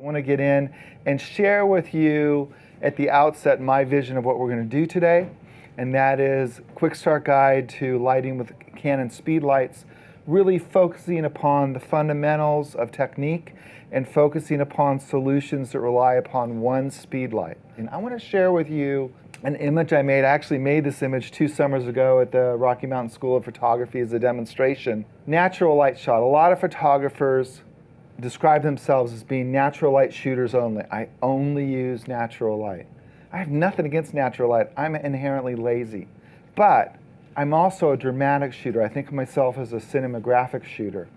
I want to get in and share with you at the outset my vision of what we're going to do today, and that is quick start guide to lighting with Canon Speedlites, really focusing upon the fundamentals of technique and focusing upon solutions that rely upon one speedlight. And I want to share with you an image I made. I actually made this image 2 summers ago at the Rocky Mountain School of Photography as a demonstration. Natural light shot. A lot of photographers describe themselves as being natural light shooters only. I only use natural light. I have nothing against natural light. I'm inherently lazy. But I'm also a dramatic shooter. I think of myself as a cinematographic shooter.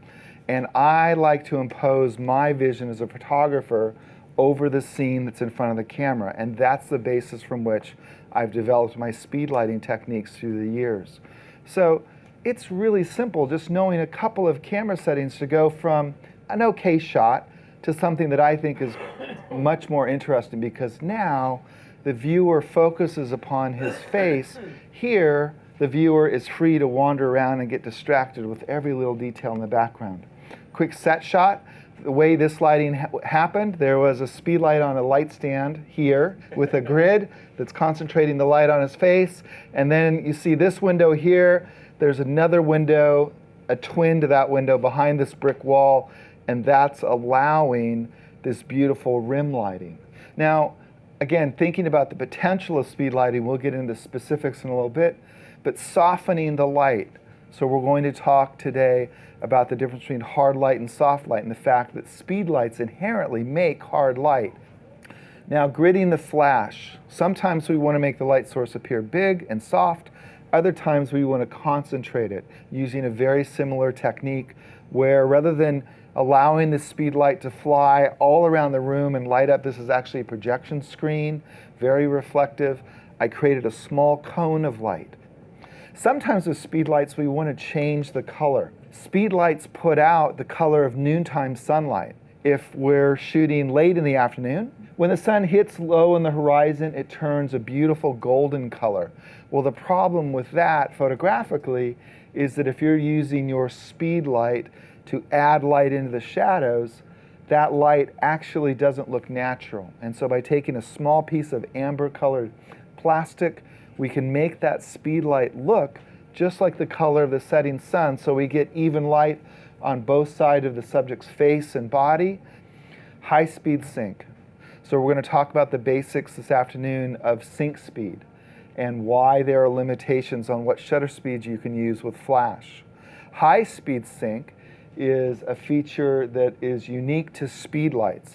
And I like to impose my vision as a photographer over the scene that's in front of the camera. And that's the basis from which I've developed my speed lighting techniques through the years. So it's really simple, just knowing a couple of camera settings to go from an okay shot to something that I think is much more interesting, because now the viewer focuses upon his face. Here, the viewer is free to wander around and get distracted with every little detail in the background. Quick set shot. The way this lighting happened, there was a speed light on a light stand here with a grid that's concentrating the light on his face. And then you see this window here. There's another window, a twin to that window behind this brick wall, and that's allowing this beautiful rim lighting. Now, again, thinking about the potential of speed lighting, we'll get into specifics in a little bit, but softening the light. So we're going to talk today about the difference between hard light and soft light and the fact that speed lights inherently make hard light. Now, gridding the flash. Sometimes we want to make the light source appear big and soft. Other times we want to concentrate it using a very similar technique where, rather than allowing the speed light to fly all around the room and light up, this is actually a projection screen, very reflective, I created a small cone of light. Sometimes with speed lights we want to change the color. Speed lights put out the color of noontime sunlight. If we're shooting late in the afternoon, when the sun hits low in the horizon, it turns a beautiful golden color. Well, the problem with that photographically is that if you're using your speed light to add light into the shadows, that light actually doesn't look natural. And so by taking a small piece of amber colored plastic, we can make that speed light look just like the color of the setting sun, so we get even light on both sides of the subject's face and body. High-speed sync. So we're going to talk about the basics this afternoon of sync speed and why there are limitations on what shutter speeds you can use with flash. High-speed sync is a feature that is unique to Speedlites.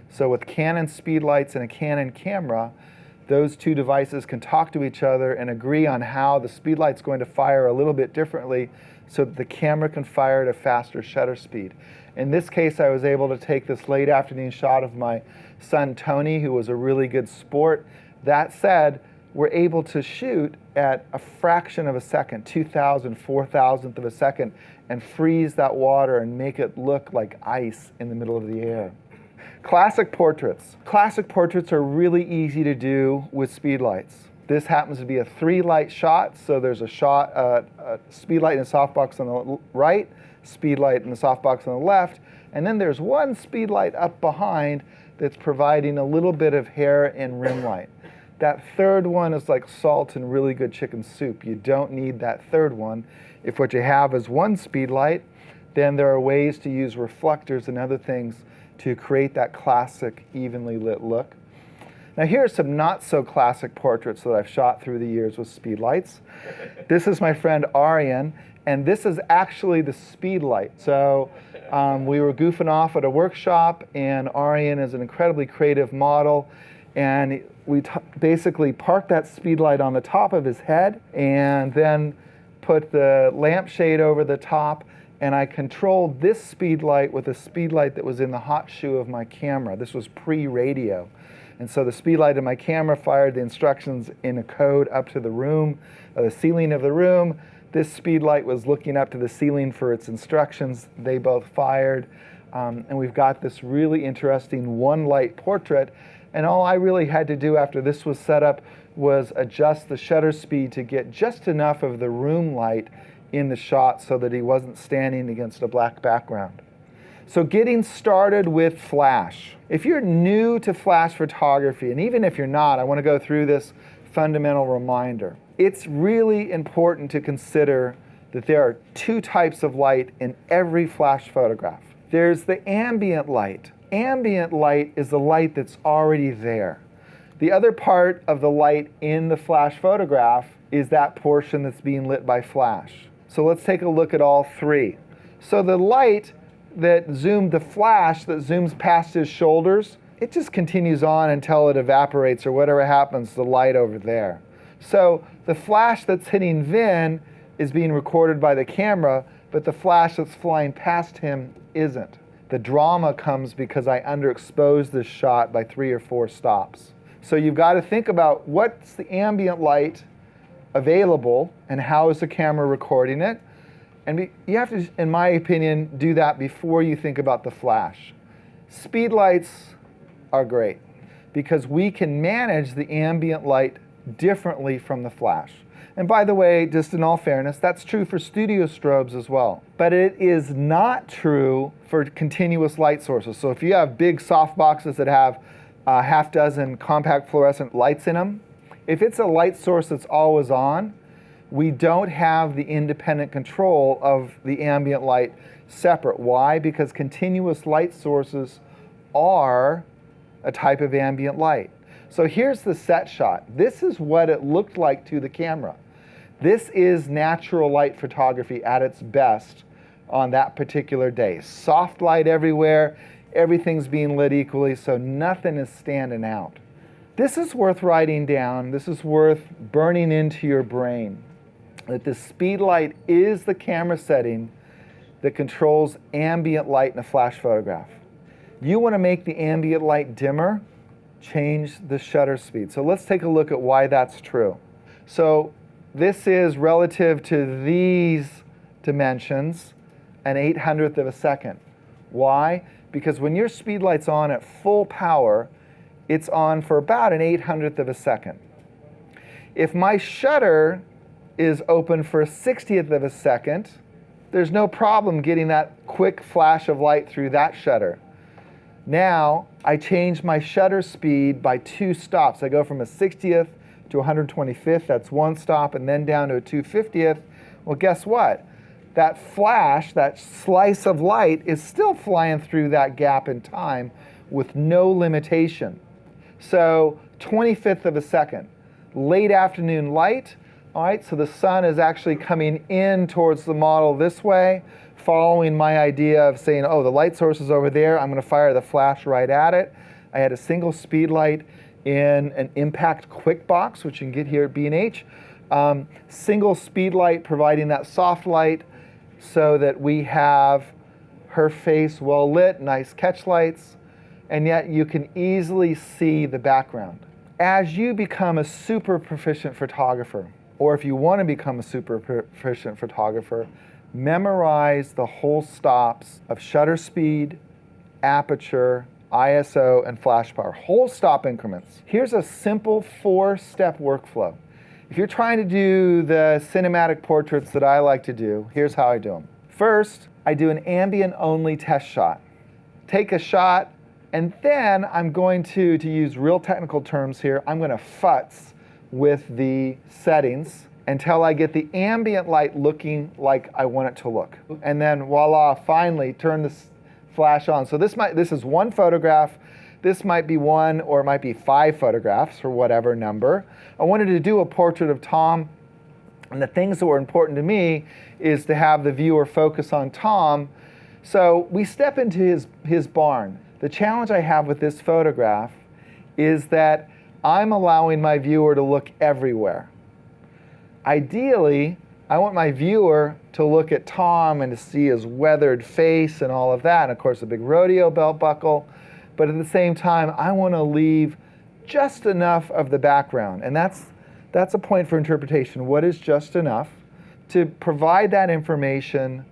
So with Canon Speedlites and a Canon camera, those two devices can talk to each other and agree on how the Speedlight's going to fire a little bit differently so that the camera can fire at a faster shutter speed. In this case, I was able to take this late afternoon shot of my son Tony, who was a really good sport. That said, we're able to shoot at a fraction of a second, 2,000, 4,000th of a second, and freeze that water and make it look like ice in the middle of the air. Classic portraits. Classic portraits are really easy to do with Speedlights. This happens to be a 3-light shot, so there's a Speedlight and a softbox on the right, Speedlight and the softbox on the left, and then there's one Speedlight up behind that's providing a little bit of hair and rim light. That third one is like salt and really good chicken soup. You don't need that third one. If what you have is one Speedlight, then there are ways to use reflectors and other things to create that classic evenly lit look. Now here are some not so classic portraits that I've shot through the years with Speedlights. This is my friend Arian, and this is actually the Speedlight. So we were goofing off at a workshop, and Arian is an incredibly creative model, and we basically parked that Speedlight on the top of his head and then put the lampshade over the top, and I controlled this Speedlight with a Speedlight that was in the hot shoe of my camera. This was pre-radio. And so the Speedlight in my camera fired the instructions in a code up to the room, the ceiling of the room. This Speedlight was looking up to the ceiling for its instructions. They both fired. And we've got this really interesting one-light portrait. And all I really had to do after this was set up was adjust the shutter speed to get just enough of the room light in the shot so that he wasn't standing against a black background. So getting started with flash. If you're new to flash photography, and even if you're not, I want to go through this fundamental reminder. It's really important to consider that there are two types of light in every flash photograph. There's the ambient light. Ambient light is the light that's already there. The other part of the light in the flash photograph is that portion that's being lit by flash. So let's take a look at all three. So the light that zoomed the flash that zooms past his shoulders, it just continues on until it evaporates or whatever happens to the light over there. So the flash that's hitting Vin is being recorded by the camera, but the flash that's flying past him isn't. The drama comes because I underexposed this shot by 3 or 4 stops. So you've got to think about what's the ambient light available and how is the camera recording it. And you have to, in my opinion, do that before you think about the flash. Speedlights are great because we can manage the ambient light differently from the flash. And by the way, just in all fairness, that's true for studio strobes as well. But it is not true for continuous light sources. So if you have big soft boxes that have a half dozen compact fluorescent lights in them, if it's a light source that's always on, we don't have the independent control of the ambient light separate. Why? Because continuous light sources are a type of ambient light. So here's the set shot. This is what it looked like to the camera. This is natural light photography at its best on that particular day. Soft light everywhere, everything's being lit equally, so nothing is standing out. This is worth writing down. This is worth burning into your brain. That the Speedlite is the camera setting that controls ambient light in a flash photograph. You want to make the ambient light dimmer, change the shutter speed. So let's take a look at why that's true. So this is relative to these dimensions, an 800th of a second. Why? Because when your Speedlite's on at full power, it's on for about an 800th of a second. If my shutter is open for a 60th of a second, there's no problem getting that quick flash of light through that shutter. Now, I change my shutter speed by 2 stops. I go from a 60th to 125th, that's 1 stop, and then down to a 250th. Well, guess what? That flash, that slice of light, is still flying through that gap in time with no limitation. So, 25th of a second. Late afternoon light. All right, so the sun is actually coming in towards the model this way, following my idea of saying, oh, the light source is over there, I'm going to fire the flash right at it. I had a single Speedlite in an impact quick box, which you can get here at B&H. Single Speedlite providing that soft light so that we have her face well lit, nice catch lights, and yet you can easily see the background. As you become a super proficient photographer, or if you want to become a super proficient photographer, memorize the whole stops of shutter speed, aperture, ISO, and flash power. Whole stop increments. Here's a simple 4-step workflow. If you're trying to do the cinematic portraits that I like to do, here's how I do them. First, I do an ambient only test shot. Take a shot, and then I'm going to use real technical terms here, I'm going to futz with the settings until I get the ambient light looking like I want it to look. And then voila, finally turn this flash on. So this is 1 photograph. This might be 1 or it might be 5 photographs or whatever number. I wanted to do a portrait of Tom, and the things that were important to me is to have the viewer focus on Tom. So we step into his barn. The challenge I have with this photograph is that I'm allowing my viewer to look everywhere. Ideally, I want my viewer to look at Tom and to see his weathered face and all of that, and of course a big rodeo belt buckle, but at the same time, I want to leave just enough of the background, and that's a point for interpretation. What is just enough? To provide that information,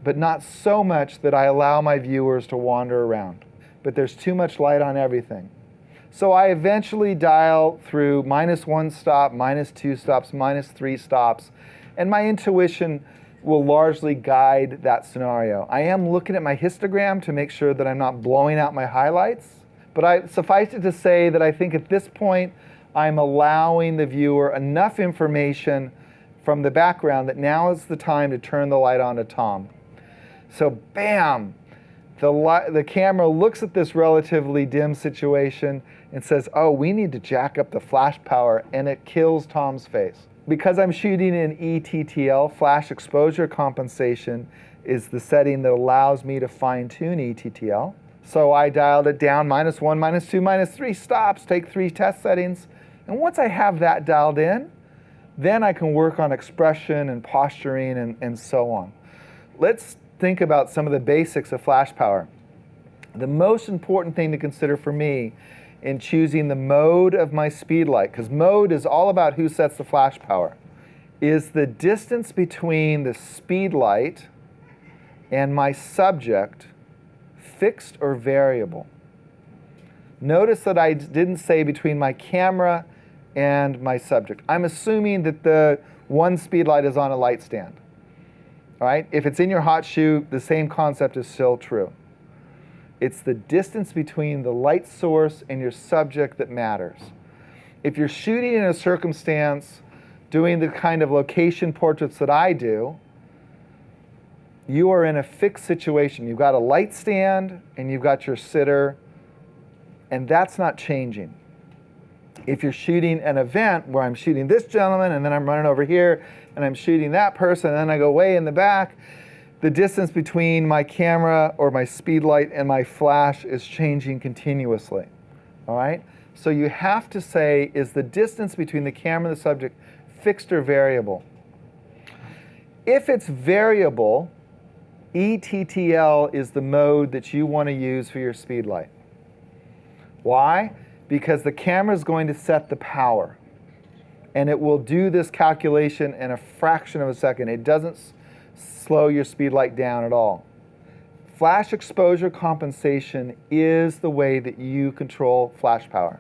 but not so much that I allow my viewers to wander around. But there's too much light on everything. So I eventually dial through -1 stop, -2 stops, -3 stops, and my intuition will largely guide that scenario. I am looking at my histogram to make sure that I'm not blowing out my highlights, but suffice it to say that I think at this point I'm allowing the viewer enough information from the background that now is the time to turn the light on to Tom. So bam, the camera looks at this relatively dim situation and says, oh, we need to jack up the flash power, and it kills Tom's face. Because I'm shooting in E-TTL, flash exposure compensation is the setting that allows me to fine-tune E-TTL. So I dialed it down, -1, -2, -3, stops, take 3 test settings. And once I have that dialed in, then I can work on expression and posturing and so on. Let's think about some of the basics of flash power. The most important thing to consider for me in choosing the mode of my Speedlite, because mode is all about who sets the flash power, is the distance between the Speedlite and my subject fixed or variable. Notice that I didn't say between my camera and my subject. I'm assuming that the one Speedlite is on a light stand. All right? If it's in your hot shoe, the same concept is still true. It's the distance between the light source and your subject that matters. If you're shooting in a circumstance, doing the kind of location portraits that I do, you are in a fixed situation. You've got a light stand and you've got your sitter, and that's not changing. If you're shooting an event where I'm shooting this gentleman and then I'm running over here and I'm shooting that person and then I go way in the back, the distance between my camera or my Speedlite and my flash is changing continuously. All right? So you have to say, is the distance between the camera and the subject fixed or variable? If it's variable, E-TTL is the mode that you want to use for your Speedlite. Why? Because the camera is going to set the power. And it will do this calculation in a fraction of a second. It doesn't slow your Speedlite down at all. Flash exposure compensation is the way that you control flash power.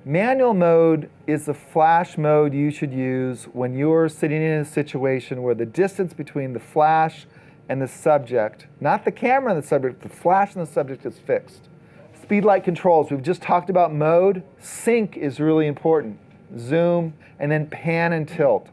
Manual mode is the flash mode you should use when you're sitting in a situation where the distance between the flash and the subject, not the camera and the subject, the flash and the subject is fixed. Speedlite controls, we've just talked about mode. Sync is really important. Zoom, and then pan and tilt.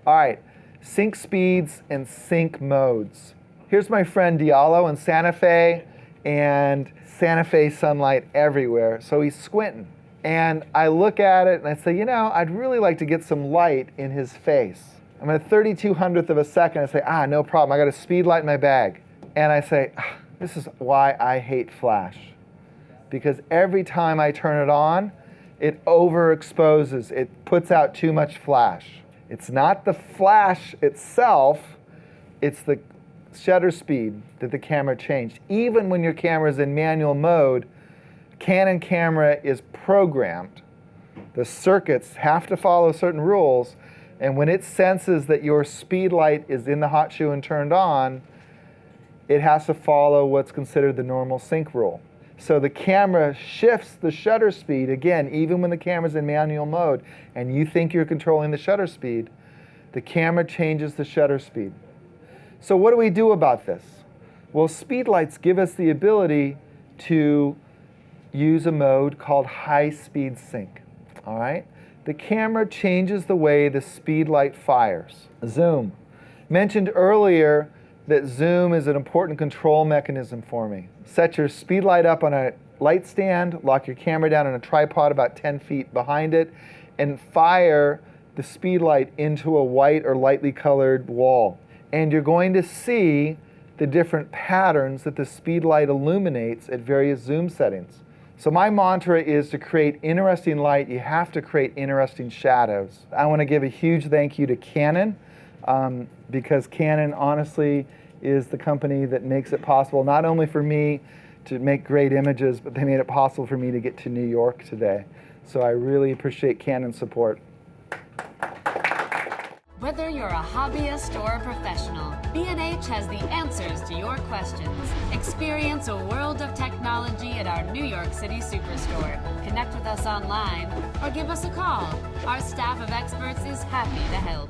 All right, sync speeds and sync modes. Here's my friend Diallo in Santa Fe, and Santa Fe sunlight everywhere, so he's squinting. And I look at it and I say, you know, I'd really like to get some light in his face. I'm at a 3200th of a second. I say, no problem. I got a Speedlite in my bag. And I say, this is why I hate flash. Because every time I turn it on, it overexposes. It puts out too much flash. It's not the flash itself, it's the shutter speed that the camera changed. Even when your camera is in manual mode, Canon camera is programmed. The circuits have to follow certain rules, and when it senses that your Speedlite is in the hot shoe and turned on, it has to follow what's considered the normal sync rule. So the camera shifts the shutter speed, again, even when the camera's in manual mode, and you think you're controlling the shutter speed, the camera changes the shutter speed. So what do we do about this? Well, Speedlites give us the ability to use a mode called high-speed sync, all right? The camera changes the way the Speedlite fires. Zoom. Mentioned earlier that zoom is an important control mechanism for me. Set your Speedlite up on a light stand, lock your camera down on a tripod about 10 feet behind it, and fire the Speedlite into a white or lightly colored wall. And you're going to see the different patterns that the Speedlite illuminates at various zoom settings. So my mantra is to create interesting light, you have to create interesting shadows. I want to give a huge thank you to Canon, because Canon honestly is the company that makes it possible not only for me to make great images, but they made it possible for me to get to New York today. So I really appreciate Canon's support. Whether you're a hobbyist or a professional, B&H has the answers to your questions. Experience a world of technology at our New York City Superstore. Connect with us online or give us a call. Our staff of experts is happy to help.